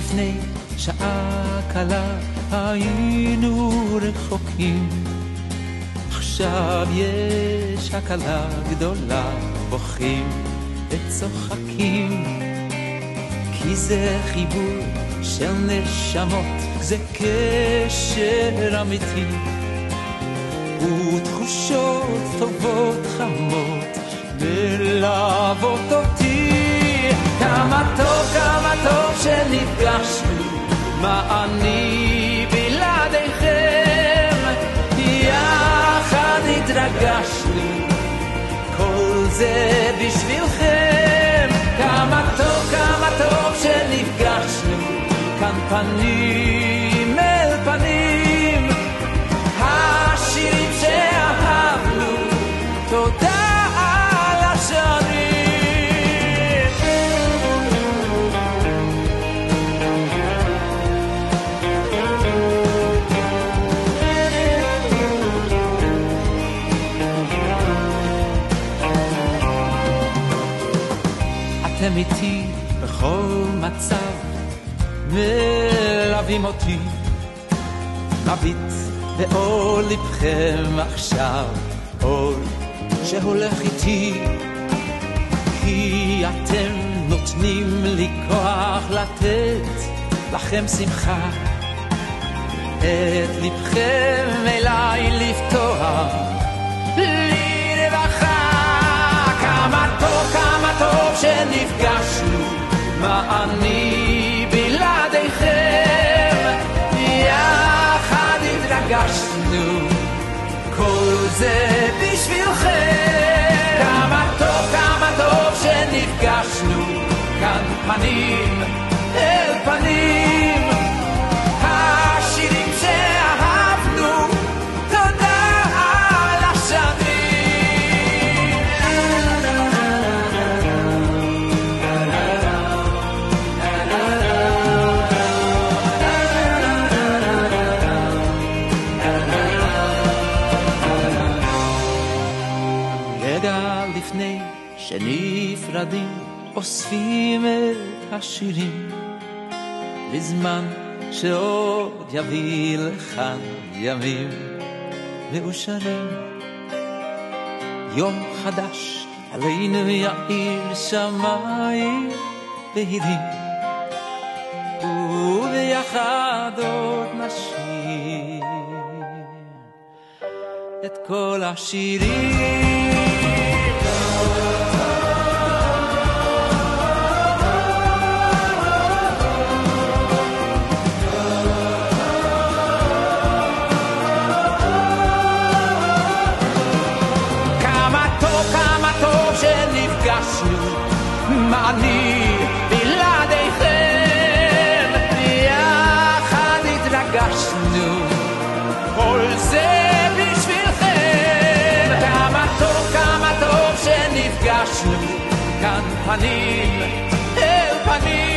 לפני שעה קלה היינו רחוקים, עכשיו יש הקלה גדולה, בוכים וצוחקים, כי זה חיבור של נשמות, זה קשר אמיתי, ותחושות טובות חמות מלוות אותי. כמה טוב שנפגשנו, מה אני בלעדיכם, יחד התרגשנו, כל זה בשבילכם. כמה טוב שנפגשנו, כאן פנים אל פנים, השירים שאהבנו, תודה על השנים. אתם איתי בכל מצב, מלווים אותי, מביט באור לבכם עכשיו, אור שהולך איתי, כי אתם נותנים לי כוח לתת לכם שמחה, את לבכם אליי לפתוח לי רווחה. כמה טוב שנפגשנו, מה אני בלעדיכם, יחד התרגשנו, כל זה בשבילכם. כמה טוב שנפגשנו, כאן פנים אל פנים, השירים שאהבנו, תודה על השנים. לפני שנפרדים אוספים את השירים, בזמן שעוד יביא לכאן ימים מאושרים. יום חדש עלינו יאיר שמיים בהירים, וביחד עוד נשיר את כל השירים. מה אני בלעדיכם, יחד התרגשנו, כל זה בשבילכם. כמה טוב שנפגשנו, כאן פנים אל פנים,